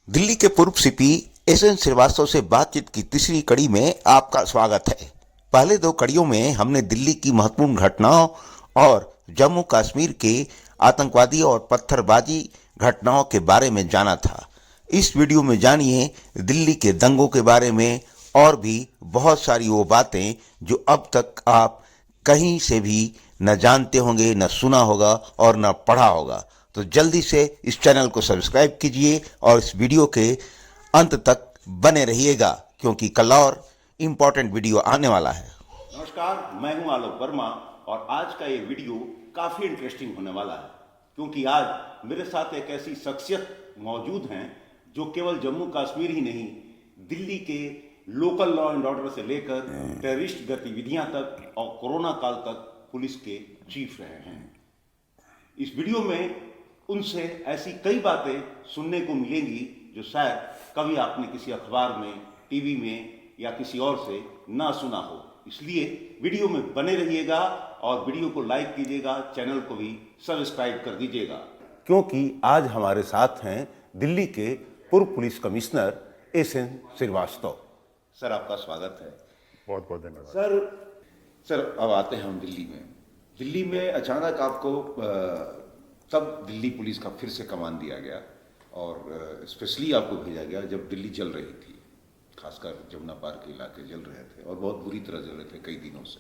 दिल्ली के पूर्व CP SN Srivastava से बातचीत की तीसरी कड़ी में आपका स्वागत है। पहले दो कड़ियों में हमने दिल्ली की महत्वपूर्ण घटनाओं और जम्मू कश्मीर के आतंकवादी और पत्थरबाजी घटनाओं के बारे में जाना था। इस वीडियो में जानिए दिल्ली के दंगों के बारे में और भी बहुत सारी वो बातें जो अब तक आप कहीं से भी न जानते होंगे, न सुना होगा और न पढ़ा होगा। तो जल्दी से इस चैनल को सब्सक्राइब कीजिए और इस वीडियो के अंत तक बने रहिएगा क्योंकि कल और इम्पोर्टेंट वीडियो आने वाला है। नमस्कार, मैं हूं आलोक वर्मा और आज का ये वीडियो काफ़ी इंटरेस्टिंग होने वाला है क्योंकि आज मेरे साथ एक ऐसी शख्सियत मौजूद हैं जो केवल जम्मू कश्मीर ही नहीं, दिल्ली के लोकल लॉ एंड ऑर्डर से लेकर टेररिस्ट गतिविधियां तक और कोरोना काल तक पुलिस के चीफ रहे हैं। इस वीडियो में उनसे ऐसी कई बातें सुनने को मिलेंगी जो शायद कभी आपने किसी अखबार में, टीवी में या किसी और से ना सुना हो। इसलिए वीडियो में बने रहिएगा और वीडियो को लाइक कीजिएगा, चैनल को भी सब्सक्राइब कर दीजिएगा क्योंकि आज हमारे साथ हैं दिल्ली के पूर्व police commissioner SN Srivastava. Sir, आपका स्वागत है। बहुत बहुत धन्यवाद। सर, अब आते हैं हम दिल्ली में अचानक आपको तब दिल्ली पुलिस का फिर से कमान दिया गया और स्पेशली आपको भेजा गया जब दिल्ली जल रही थी, खासकर जमुना पार के इलाके जल रहे थे और बहुत बुरी तरह जल रहे थे कई दिनों से।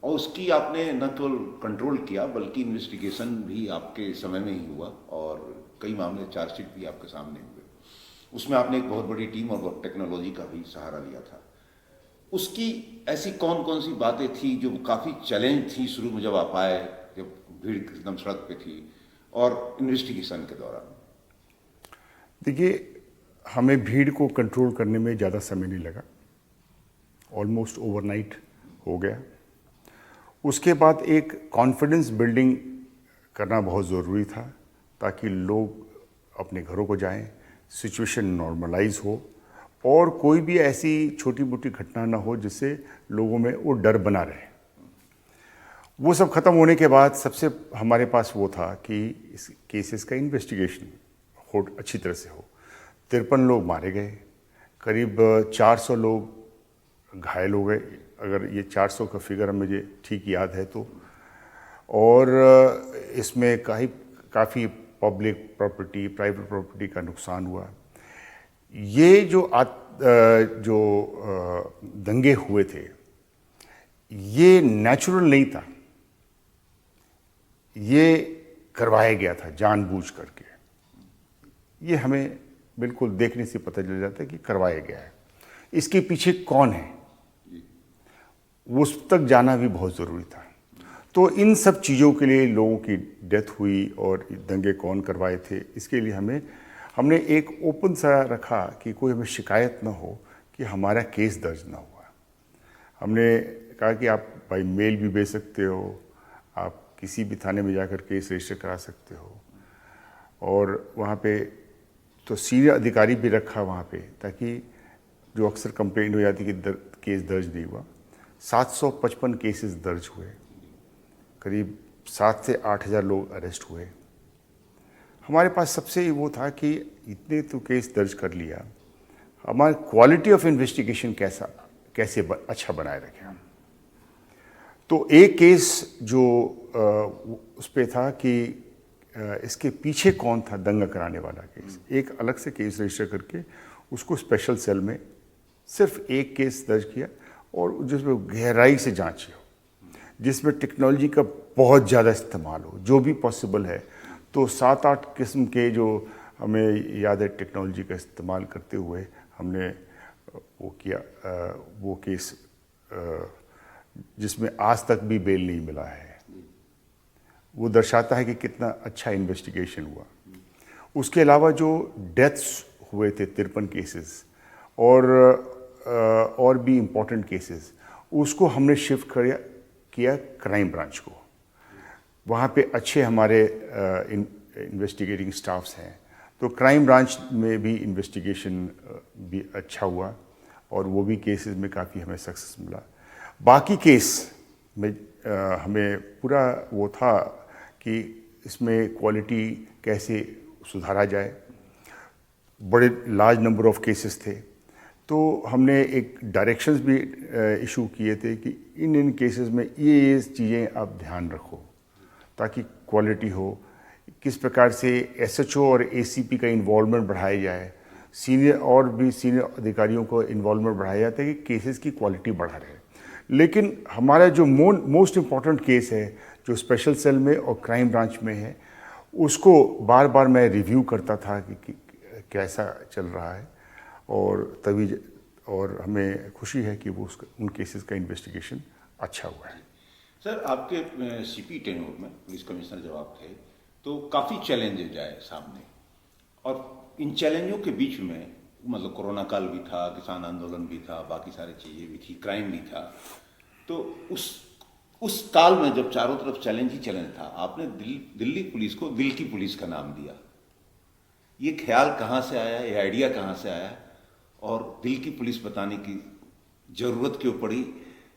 और उसकी आपने न केवल कंट्रोल किया बल्कि इन्वेस्टिगेशन भी आपके समय में ही हुआ और कई मामले, चार्जशीट भी आपके सामने हुए। उसमें आपने एक बहुत बड़ी टीम और बहुत टेक्नोलॉजी का भी सहारा लिया था। उसकी ऐसी कौन कौन सी बातें थी जो काफ़ी चैलेंज थी शुरू में जब आप आए, जब भीड़ एकदम सड़क पे थी और इन्वेस्टिगेशन के दौरान? देखिए, हमें भीड़ को कंट्रोल करने में ज़्यादा समय नहीं लगा, ऑलमोस्ट ओवरनाइट हो गया। उसके बाद एक कॉन्फिडेंस बिल्डिंग करना बहुत ज़रूरी था ताकि लोग अपने घरों को जाएं, सिचुएशन नॉर्मलाइज हो और कोई भी ऐसी छोटी मोटी घटना ना हो जिससे लोगों में वो डर बना रहे। वो सब खत्म होने के बाद सबसे हमारे पास वो था कि इस केसेस का इन्वेस्टिगेशन हो, अच्छी तरह से हो। 53 लोग मारे गए, करीब 400 लोग घायल हो गए, अगर ये 400 का फिगर मुझे ठीक याद है तो। और इसमें काफ़ी पब्लिक प्रॉपर्टी, प्राइवेट प्रॉपर्टी का नुकसान हुआ। ये जो दंगे हुए थे ये नेचुरल नहीं था, ये करवाया गया था जानबूझ करके। ये हमें बिल्कुल देखने से पता चल जाता है कि करवाया गया है। इसके पीछे कौन है उस तक जाना भी बहुत ज़रूरी था। तो इन सब चीज़ों के लिए लोगों की डेथ हुई और दंगे कौन करवाए थे, इसके लिए हमने एक ओपन सा रखा कि कोई हमें शिकायत ना हो कि हमारा केस दर्ज ना हुआ। हमने कहा कि आप बाई मेल भी भेज सकते हो, आप किसी भी थाने में जाकर केस रजिस्टर करा सकते हो। और वहाँ पे तो सीनियर अधिकारी भी रखा वहाँ पे ताकि जो अक्सर कंप्लेंट हो जाती कि केस दर्ज नहीं हुआ। 755 केसेस दर्ज हुए, करीब 7 से 8 हज़ार लोग अरेस्ट हुए। हमारे पास सबसे वो था कि इतने तो केस दर्ज कर लिया, हमारी क्वालिटी ऑफ इन्वेस्टिगेशन कैसे अच्छा बनाए रखें हम। तो एक केस जो उस पर था कि इसके पीछे कौन था दंगा कराने वाला केस, एक अलग से केस रजिस्टर करके उसको स्पेशल सेल में सिर्फ एक केस दर्ज किया और जिसमें गहराई से जांच हो, जिसमें टेक्नोलॉजी का बहुत ज़्यादा इस्तेमाल हो, जो भी पॉसिबल है। तो 7-8 किस्म के जो हमें याद है टेक्नोलॉजी का इस्तेमाल करते हुए हमने वो किया, वो केस जिसमें आज तक भी बेल नहीं मिला है। वो दर्शाता है कि कितना अच्छा इन्वेस्टिगेशन हुआ। उसके अलावा जो डेथ्स हुए थे 53 केसेस और भी इम्पोर्टेंट केसेस, उसको हमने शिफ्ट किया क्राइम ब्रांच को। वहाँ पे अच्छे हमारे इन्वेस्टिगेटिंग स्टाफ्स हैं, तो क्राइम ब्रांच में भी इन्वेस्टिगेशन भी अच्छा हुआ और वो भी केसेस में काफ़ी हमें सक्सेस मिला। बाकी केस में हमें पूरा वो था कि इसमें क्वालिटी कैसे सुधारा जाए। बड़े लार्ज नंबर ऑफ केसेस थे। तो हमने एक डायरेक्शंस भी इशू किए थे कि इन केसेस में ये चीज़ें आप ध्यान रखो ताकि क्वालिटी हो। किस प्रकार से एसएचओ और एसीपी का इन्वॉल्वमेंट बढ़ाया जाए, सीनियर अधिकारियों को इन्वॉल्वमेंट बढ़ाया जाता है कि केसेस की क्वालिटी बढ़ा रहे। लेकिन हमारा जो मोस्ट इम्पॉर्टेंट केस है जो स्पेशल सेल में और क्राइम ब्रांच में है, उसको बार बार मैं रिव्यू करता था कि कैसा चल रहा है, और हमें खुशी है कि वो उन केसेस का इन्वेस्टिगेशन अच्छा हुआ है। सर, आपके सीपी टेन्योर में पुलिस कमिश्नर जब आप थे तो काफ़ी चैलेंजेज आए सामने, और इन चैलेंजों के बीच में मतलब कोरोना काल भी था, किसान आंदोलन भी था, बाकी सारी चीज़ें भी थी, क्राइम भी था। तो उस काल में जब चारों तरफ चैलेंज ही चैलेंज था, आपने दिल्ली पुलिस को दिल की पुलिस का नाम दिया। ये ख्याल कहाँ से आया, ये आइडिया कहाँ से आया, और दिल की पुलिस बताने की जरूरत क्यों पड़ी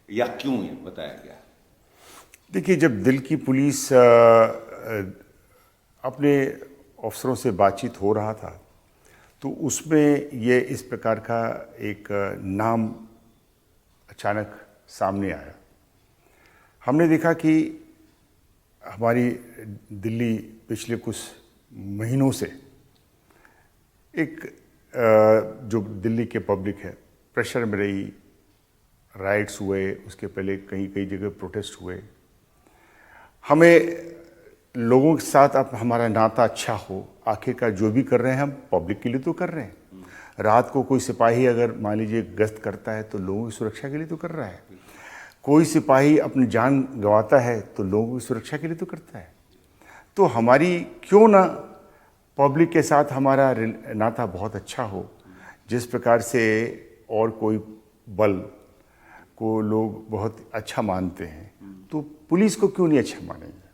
या क्यों ये बताया गया? देखिए, जब दिल की पुलिस अपने अफसरों से बातचीत हो रहा था तो उसमें ये इस प्रकार का एक नाम अचानक सामने आया। हमने देखा कि हमारी दिल्ली पिछले कुछ महीनों से एक जो दिल्ली के पब्लिक है प्रेशर में रही, राइट्स हुए, उसके पहले कई जगह प्रोटेस्ट हुए। हमें लोगों के साथ अब हमारा नाता अच्छा हो, आखिरकार जो भी कर रहे हैं हम पब्लिक के लिए तो कर रहे हैं। रात को कोई सिपाही अगर मान लीजिए गश्त करता है तो लोगों की सुरक्षा के लिए तो कर रहा है। कोई सिपाही अपनी जान गंवाता है तो लोगों की सुरक्षा के लिए तो करता है। तो हमारी क्यों ना पब्लिक के साथ हमारा नाता बहुत अच्छा हो, जिस प्रकार से और कोई बल को लोग बहुत अच्छा मानते हैं तो पुलिस को क्यों नहीं अच्छा मानेंगे।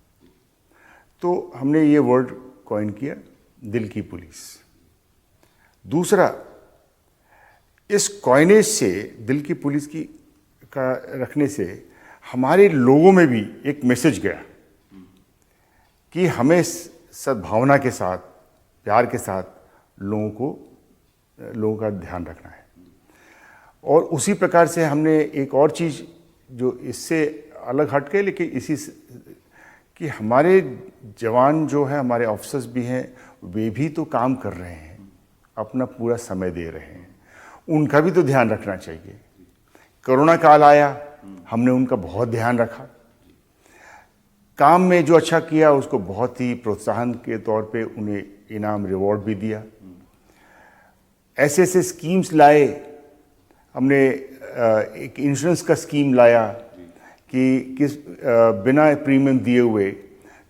तो हमने ये वर्ड कॉइन किया, दिल की पुलिस। दूसरा, इस कॉइनेज से, दिल की पुलिस की का रखने से हमारे लोगों में भी एक मैसेज गया कि हमें सद्भावना के साथ, प्यार के साथ लोगों का ध्यान रखना है। और उसी प्रकार से हमने एक और चीज़ जो इससे अलग हट के, लेकिन इसी कि हमारे जवान जो है, हमारे ऑफिसर्स भी हैं, वे भी तो काम कर रहे हैं, अपना पूरा समय दे रहे हैं, उनका भी तो ध्यान रखना चाहिए। कोरोना काल आया, हमने उनका बहुत ध्यान रखा। काम में जो अच्छा किया उसको बहुत ही प्रोत्साहन के तौर पे उन्हें इनाम रिवॉर्ड भी दिया। ऐसे ऐसे स्कीम्स लाए हमने। एक इंश्योरेंस का स्कीम लाया कि बिना प्रीमियम दिए हुए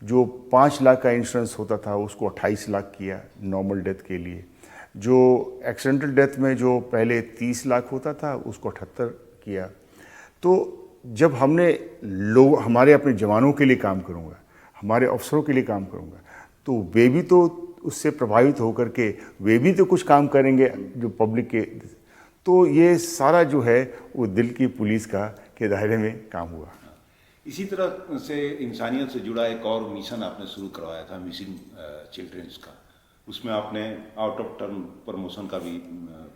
जो 5 लाख का इंश्योरेंस होता था उसको 28 लाख किया नॉर्मल डेथ के लिए। जो एक्सीडेंटल डेथ में जो पहले 30 लाख होता था उसको 78 किया। तो जब हमने हमारे अपने जवानों के लिए काम करूँगा, हमारे अफसरों के लिए काम करूँगा, तो वे भी तो उससे प्रभावित होकर के वे भी तो कुछ काम करेंगे जो पब्लिक के। तो ये सारा जो है वो दिल की पुलिस के दायरे में काम हुआ। इसी तरह से इंसानियत से जुड़ा एक और मिशन आपने शुरू करवाया था, मिसिंग चिल्ड्रंस का। उसमें आपने आउट ऑफ टर्म प्रमोशन का भी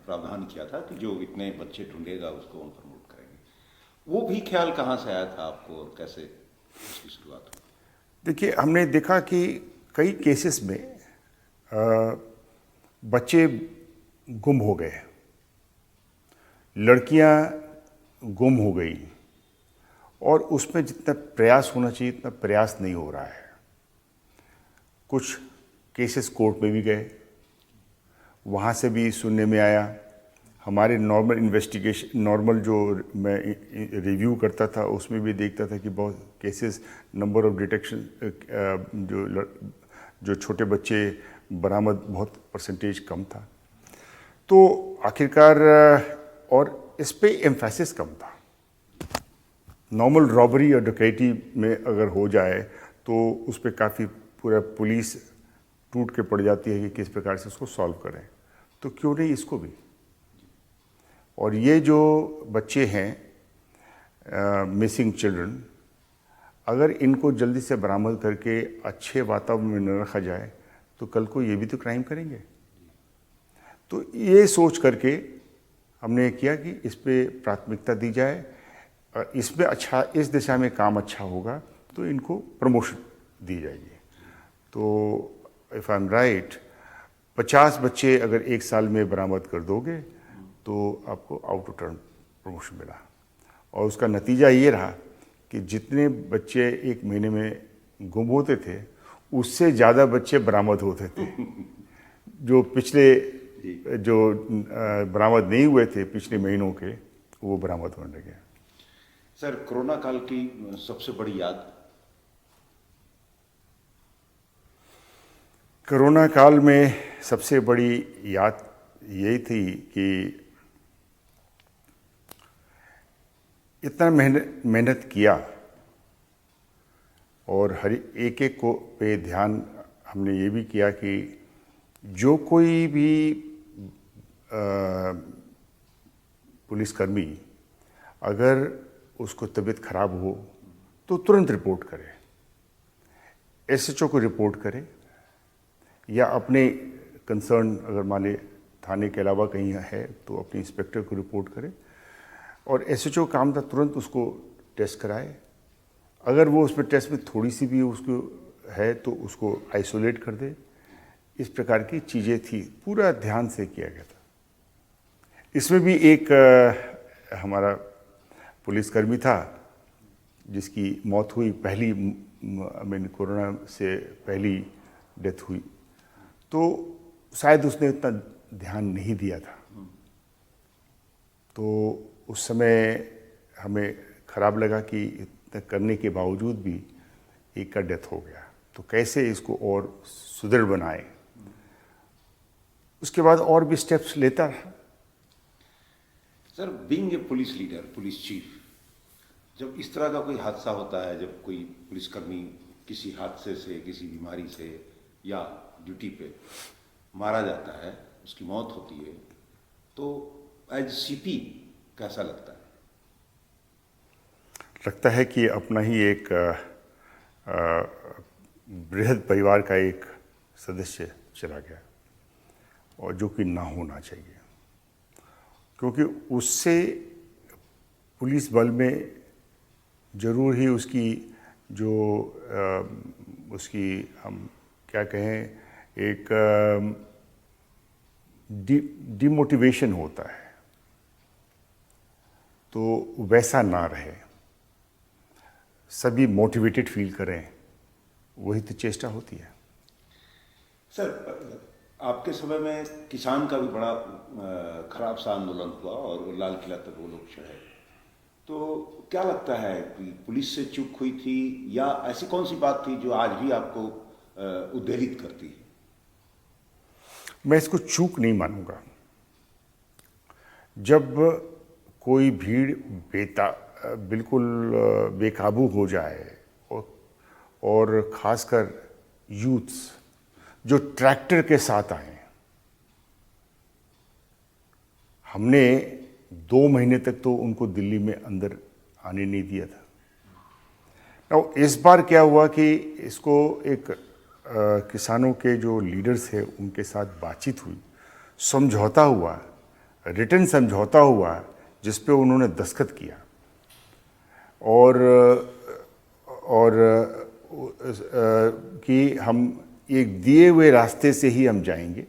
प्रावधान किया था कि जो इतने बच्चे ढूंढेगा उसको हम प्रमोट करेंगे। वो भी ख्याल कहाँ से आया था आपको और कैसे उसकी शुरुआत हुई? देखिए, हमने देखा कि कई केसेस में बच्चे गुम हो गए, लड़कियां गुम हो गई, और उसमें जितना प्रयास होना चाहिए इतना प्रयास नहीं हो रहा है। कुछ केसेस कोर्ट में भी गए, वहाँ से भी सुनने में आया। हमारे नॉर्मल इन्वेस्टिगेशन, नॉर्मल जो मैं रिव्यू करता था उसमें भी देखता था कि बहुत केसेस, नंबर ऑफ डिटेक्शन, जो छोटे बच्चे बरामद बहुत परसेंटेज कम था। तो आखिरकार और इस पे एम्फेसिस कम था। नॉर्मल रॉबरी और डकैती में अगर हो जाए तो उस पर काफ़ी पूरा पुलिस टूट के पड़ जाती है कि किस प्रकार से उसको सॉल्व करें। तो क्यों नहीं इसको भी। और ये जो बच्चे हैं मिसिंग चिल्ड्रन, अगर इनको जल्दी से बरामद करके अच्छे वातावरण में न रखा जाए तो कल को ये भी तो क्राइम करेंगे। तो ये सोच करके हमने किया कि इस पे प्राथमिकता दी जाए, इसमें अच्छा, इस दिशा में काम अच्छा होगा तो इनको प्रमोशन दी जाएगी। तो इफ़ आई एम राइट, 50 बच्चे अगर एक साल में बरामद कर दोगे तो आपको आउट ऑफ टर्न प्रमोशन मिला। और उसका नतीजा ये रहा कि जितने बच्चे एक महीने में गुम होते थे उससे ज़्यादा बच्चे बरामद होते थे। जो पिछले जो बरामद नहीं हुए थे पिछले महीनों के, वो बरामद होने लगे। सर, कोरोना काल की सबसे बड़ी याद? कोरोना काल में सबसे बड़ी याद यही थी कि इतना मेहनत किया और हर एक एक को पे ध्यान हमने ये भी किया कि जो कोई भी पुलिसकर्मी अगर उसको तबीयत खराब हो तो तुरंत रिपोर्ट करे, एसएचओ को रिपोर्ट करे या अपने कंसर्न अगर मान ले थाने के अलावा कहीं है तो अपने इंस्पेक्टर को रिपोर्ट करे। और एसएचओ काम था तुरंत उसको टेस्ट कराए, अगर वो उसमें टेस्ट में थोड़ी सी भी उसको है तो उसको आइसोलेट कर दे। इस प्रकार की चीज़ें थी, पूरा ध्यान से किया गया था। इसमें भी एक हमारा पुलिसकर्मी था जिसकी मौत हुई, पहली कोरोना से पहली डेथ हुई, तो शायद उसने इतना ध्यान नहीं दिया था। तो उस समय हमें खराब लगा कि इतना करने के बावजूद भी एक का डेथ हो गया, तो कैसे इसको और सुदृढ़ बनाए। उसके बाद और भी स्टेप्स लेता रहा। Sir, being a police leader, police chief, जब इस तरह का कोई हादसा होता है, जब कोई पुलिसकर्मी किसी हादसे से, किसी बीमारी से या ड्यूटी पे मारा जाता है, उसकी मौत होती है, तो एज सीपी कैसा लगता है? लगता है कि अपना ही एक बृहद परिवार का एक सदस्य चला गया, और जो कि ना होना चाहिए, क्योंकि उससे पुलिस बल में जरूर ही उसकी जो उसकी हम क्या कहें, एक डिमोटिवेशन होता है, तो वैसा ना रहे, सभी मोटिवेटेड फील करें, वही तो चेष्टा होती है। सर, आपके समय में किसान का भी बड़ा खराब सा आंदोलन हुआ और लाल किला तक वो लोग चढ़े, तो क्या लगता है कि पुलिस से चूक हुई थी या ऐसी कौन सी बात थी जो आज भी आपको उद्वेलित करती है? मैं इसको चूक नहीं मानूंगा। जब कोई भीड़ बिल्कुल बेकाबू हो जाए और खासकर यूथ्स जो ट्रैक्टर के साथ आए, हमने 2 महीने तक तो उनको दिल्ली में अंदर आने नहीं दिया था। अब इस बार क्या हुआ कि इसको एक किसानों के जो लीडर्स हैं उनके साथ बातचीत हुई, समझौता हुआ, रिटर्न समझौता हुआ, जिस पे उन्होंने दस्तखत किया और कि हम एक दिए हुए रास्ते से ही हम जाएंगे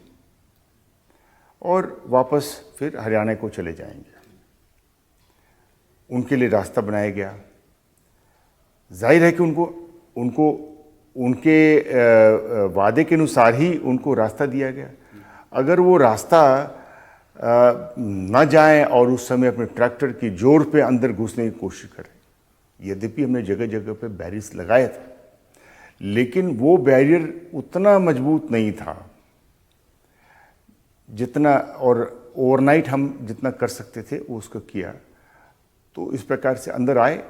और वापस फिर हरियाणा को चले जाएंगे। उनके लिए रास्ता बनाया गया। जाहिर है कि उनको उनके वादे के अनुसार ही उनको रास्ता दिया गया। अगर वो रास्ता न जाए और उस समय अपने ट्रैक्टर की जोर पे अंदर घुसने की कोशिश करें, यद्यपि हमने जगह जगह पे बैरियर्स लगाए थे, लेकिन वो बैरियर उतना मजबूत नहीं था जितना, और ओवरनाइट हम जितना कर सकते थे वो उसको किया। तो इस प्रकार से अंदर आए,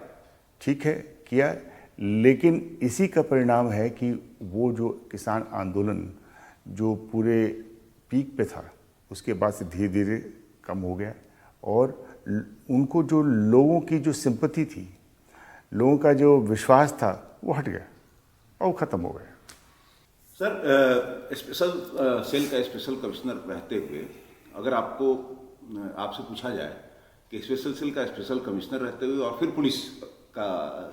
ठीक है, किया, लेकिन इसी का परिणाम है कि वो जो किसान आंदोलन जो पूरे पीक पे था उसके बाद से धीरे धीरे कम हो गया और उनको जो लोगों की जो सिंपैथी थी, लोगों का जो विश्वास था, वो हट गया और ख़त्म हो गया। सर, स्पेशल सेल का स्पेशल कमिश्नर रहते हुए अगर आपको आपसे पूछा जाए कि स्पेशल सेल का स्पेशल कमिश्नर रहते हुए और फिर पुलिस का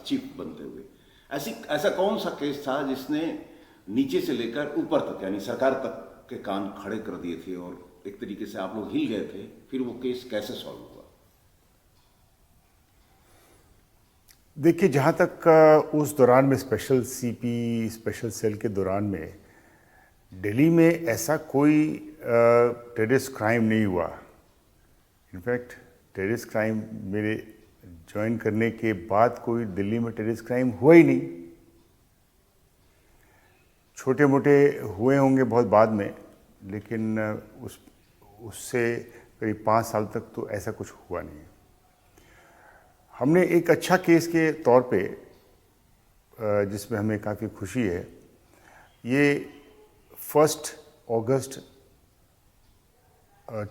चीफ बनते हुए ऐसा कौन सा केस था जिसने नीचे से लेकर ऊपर तक यानी सरकार तक के कान खड़े कर दिए थे और एक तरीके से आप लोग हिल गए थे, फिर वो केस कैसे सॉल्व हुआ? देखिए, जहाँ तक उस दौरान में स्पेशल सेल के दौरान में दिल्ली में ऐसा कोई टेररिस्ट क्राइम नहीं हुआ। इनफैक्ट टेररिस्ट क्राइम मेरे ज्वाइन करने के बाद कोई दिल्ली में टेररिस्ट क्राइम हुआ ही नहीं। छोटे मोटे हुए होंगे बहुत बाद में, लेकिन उससे करीब 5 साल तक तो ऐसा कुछ हुआ नहीं। हमने एक अच्छा केस के तौर पे, जिसमें हमें काफ़ी खुशी है, ये 1 अगस्त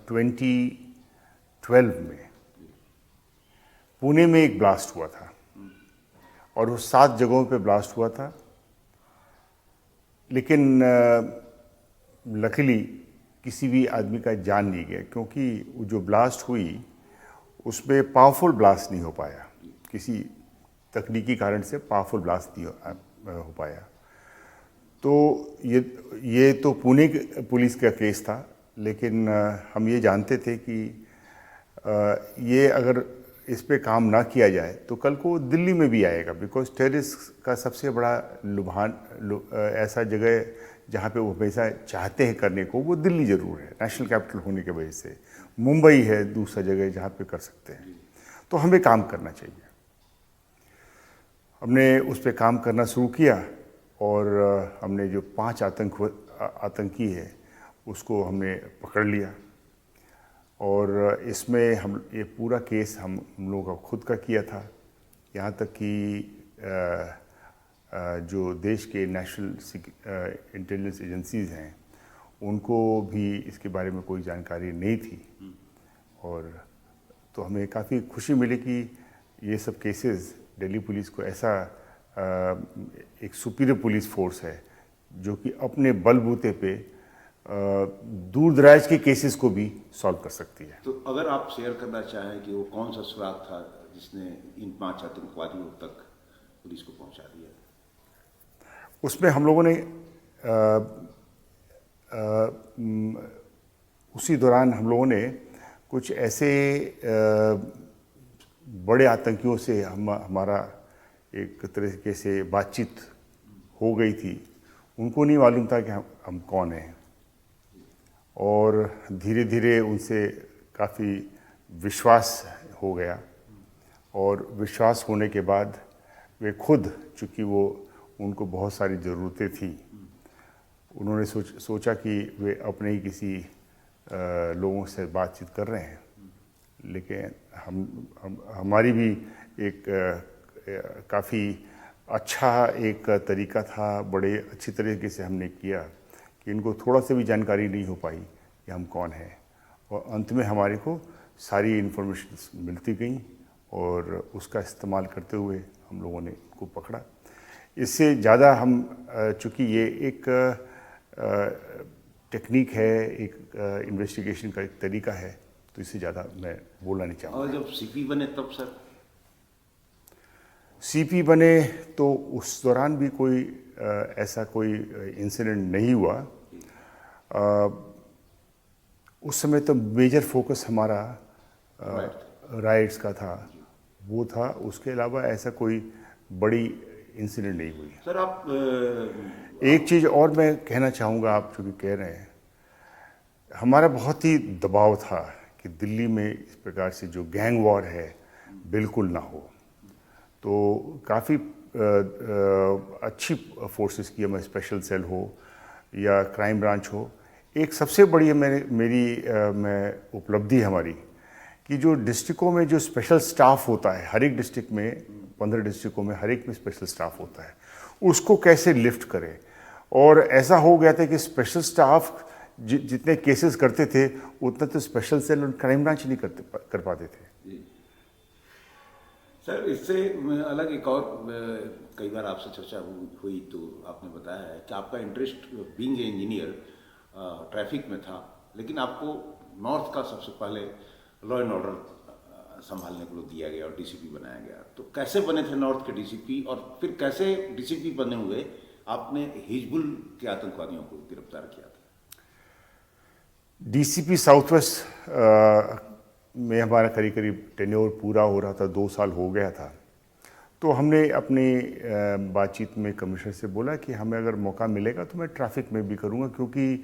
2012 में पुणे में एक ब्लास्ट हुआ था और वो 7 जगहों पे ब्लास्ट हुआ था। लेकिन लकीली किसी भी आदमी का जान नहीं गया, क्योंकि वो जो ब्लास्ट हुई उसमें पावरफुल ब्लास्ट नहीं हो पाया, किसी तकनीकी कारण से पावरफुल ब्लास्ट नहीं हो पाया। तो ये तो पुणे पुलिस का केस था, लेकिन हम ये जानते थे कि ये अगर इस पे काम ना किया जाए तो कल को दिल्ली में भी आएगा, बिकॉज टेररिस्ट का सबसे बड़ा ऐसा जगह जहाँ पे वो हमेशा चाहते हैं करने को, वो दिल्ली ज़रूर है, नेशनल कैपिटल होने की वजह से। मुंबई है दूसरा जगह जहाँ पे कर सकते हैं, तो हमें काम करना चाहिए। हमने उस पर काम करना शुरू किया और हमने जो 5 आतंकी है उसको हमने पकड़ लिया। और इसमें हम ये पूरा केस हम लोगों का खुद का किया था, यहाँ तक कि जो देश के नेशनल इंटेलिजेंस एजेंसीज़ हैं उनको भी इसके बारे में कोई जानकारी नहीं थी। और तो हमें काफ़ी खुशी मिली कि ये सब केसेस दिल्ली पुलिस को ऐसा एक सुपीरियर पुलिस फोर्स है जो कि अपने बलबूते पे दूर दराज के केसेस को भी सॉल्व कर सकती है। तो अगर आप शेयर करना चाहें कि वो कौन सा सुराग था जिसने इन 5 आतंकवादियों तक पुलिस को पहुंचा दिया? उसमें हम लोगों ने उसी दौरान हम लोगों ने कुछ ऐसे बड़े आतंकियों से हमारा एक तरीके से बातचीत हो गई थी। उनको नहीं मालूम था कि हम कौन हैं, और धीरे धीरे उनसे काफ़ी विश्वास हो गया। और विश्वास होने के बाद वे खुद, चूँकि उनको बहुत सारी ज़रूरतें थी, उन्होंने सोचा कि वे अपने ही किसी लोगों से बातचीत कर रहे हैं। लेकिन हमारी भी एक काफ़ी अच्छा एक तरीका था, बड़े अच्छी तरीके से हमने किया कि इनको थोड़ा सा भी जानकारी नहीं हो पाई कि हम कौन हैं। और अंत में हमारे को सारी इन्फॉर्मेशन मिलती गई और उसका इस्तेमाल करते हुए हम लोगों ने इनको पकड़ा। इससे ज़्यादा हम, चूँकि ये एक टेक्निक है, एक इन्वेस्टिगेशन का एक तरीका है, तो इससे ज़्यादा मैं बोलना नहीं चाहूँगा। और जब सीपी बने तब सर? सीपी बने तो उस दौरान भी कोई ऐसा कोई इंसिडेंट नहीं हुआ। उस समय तो मेजर फोकस हमारा राइट्स का था, वो था। उसके अलावा ऐसा कोई बड़ी इंसिडेंट नहीं हुई। सर आप एक चीज़ और मैं कहना चाहूँगा, आप जो भी कह रहे हैं, हमारा बहुत ही दबाव था कि दिल्ली में इस प्रकार से जो गैंग वॉर है बिल्कुल ना हो। तो काफ़ी अच्छी फोर्सेस की, हमें स्पेशल सेल हो या क्राइम ब्रांच हो, एक सबसे बड़ी मेरी उपलब्धि हमारी कि जो डिस्ट्रिक्टों में जो स्पेशल स्टाफ होता है, हर एक डिस्ट्रिक्ट में 15 डिस्ट्रिक्टों में हर एक में स्पेशल स्टाफ होता है, उसको कैसे लिफ्ट करें। और ऐसा हो गया था कि स्पेशल स्टाफ जितने केसेस करते थे उतना तो स्पेशल सेल और क्राइम ब्रांच नहीं कर पाते थे। सर इससे अलग एक और कई बार आपसे चर्चा हुई तो आपने बताया है कि आपका इंटरेस्ट बीइंग इंजीनियर ट्रैफिक में था, लेकिन आपको नॉर्थ का सबसे पहले लॉ एंड ऑर्डर संभालने को दिया गया और डीसीपी बनाया गया। तो कैसे बने थे नॉर्थ के डीसीपी और फिर कैसे डीसीपी बने हुए आपने हिजबुल के आतंकवादियों को गिरफ्तार किया था? डीसीपी साउथ वेस्ट में हमारा करीब करीब टेन्योर पूरा हो रहा था, 2 साल हो गया था। तो हमने अपनी बातचीत में कमिश्नर से बोला कि हमें अगर मौका मिलेगा तो मैं ट्रैफिक में भी करूंगा, क्योंकि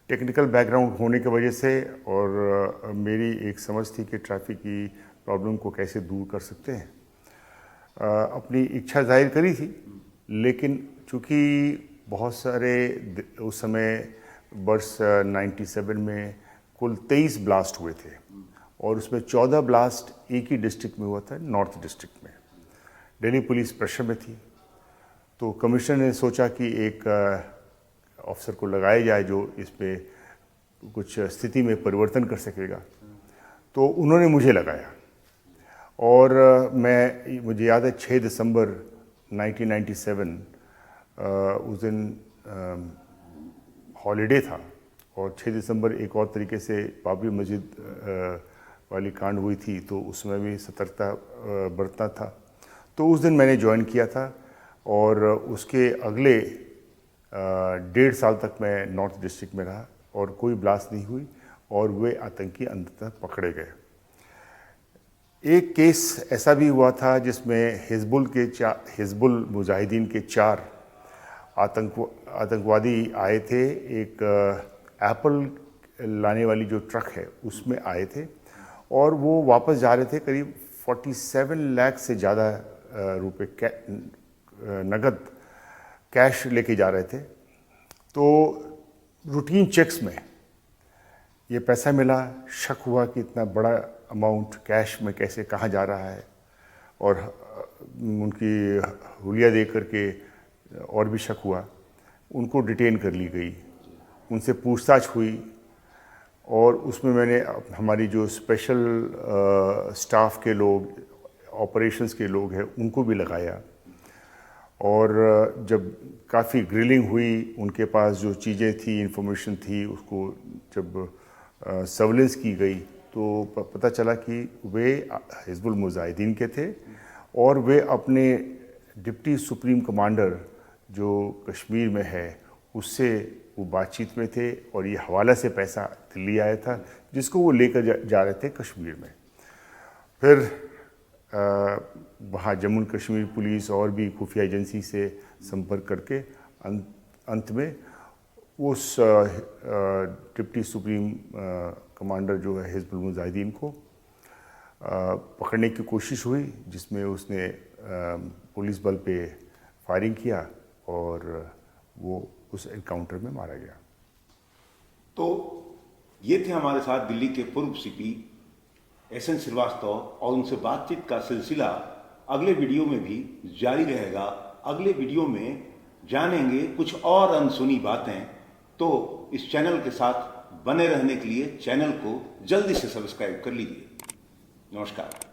टेक्निकल बैकग्राउंड होने की वजह से और मेरी एक समझ थी कि ट्रैफिक की प्रॉब्लम को कैसे दूर कर सकते हैं। अपनी इच्छा जाहिर करी थी, लेकिन चूँकि बहुत सारे उस समय वर्ष 97 में कुल 23 ब्लास्ट हुए थे और उसमें 14 ब्लास्ट एक ही डिस्ट्रिक्ट में हुआ था, नॉर्थ डिस्ट्रिक्ट में। दिल्ली पुलिस प्रेशर में थी, तो कमिश्नर ने सोचा कि एक ऑफिसर को लगाया जाए जो इस पे कुछ स्थिति में परिवर्तन कर सकेगा। तो उन्होंने मुझे लगाया और मुझे याद है 6 दिसंबर 1997 उस दिन हॉलीडे था और 6 दिसंबर एक और तरीके से बाबरी मस्जिद वाली कांड हुई थी, तो उसमें भी सतर्कता बरतना था। तो उस दिन मैंने ज्वाइन किया था और उसके अगले 1.5 साल तक मैं नॉर्थ डिस्ट्रिक्ट में रहा और कोई ब्लास्ट नहीं हुई और वे आतंकी अंततः पकड़े गए। एक केस ऐसा भी हुआ था जिसमें हिजबुल मुजाहिदीन के 4 आतंकवादी आए थे। एक एप्पल लाने वाली जो ट्रक है उसमें आए थे और वो वापस जा रहे थे, करीब 47 लाख से ज़्यादा रुपए नगद कैश लेके जा रहे थे। तो रूटीन चेक्स में ये पैसा मिला, शक हुआ कि इतना बड़ा अमाउंट कैश में कैसे कहाँ जा रहा है और उनकी हुलिया देख करके और भी शक हुआ। उनको डिटेन कर ली गई, उनसे पूछताछ हुई और उसमें मैंने हमारी जो स्पेशल स्टाफ के लोग, ऑपरेशंस के लोग हैं, उनको भी लगाया। और जब काफ़ी ग्रिलिंग हुई, उनके पास जो चीज़ें थी, इंफॉर्मेशन थी, उसको जब सर्वेलेंस की गई तो पता चला कि वे हिजबुल मुजाहिदीन के थे और वे अपने डिप्टी सुप्रीम कमांडर जो कश्मीर में है उससे वो बातचीत में थे और ये हवाला से पैसा दिल्ली आया था जिसको वो लेकर जा रहे थे कश्मीर में। फिर वहाँ जम्मू कश्मीर पुलिस और भी खुफिया एजेंसी से संपर्क करके अंत में उस डिप्टी सुप्रीम कमांडर जो है हिजबुल मुजाहिदीन को पकड़ने की कोशिश हुई, जिसमें उसने पुलिस बल पे फायरिंग किया और वो उस एनकाउंटर में मारा गया। तो ये थे हमारे साथ दिल्ली के पूर्व सीपी SN श्रीवास्तव और उनसे बातचीत का सिलसिला अगले वीडियो में भी जारी रहेगा। अगले वीडियो में जानेंगे कुछ और अनसुनी बातें। तो इस चैनल के साथ बने रहने के लिए चैनल को जल्दी से सब्सक्राइब कर लीजिए। नमस्कार।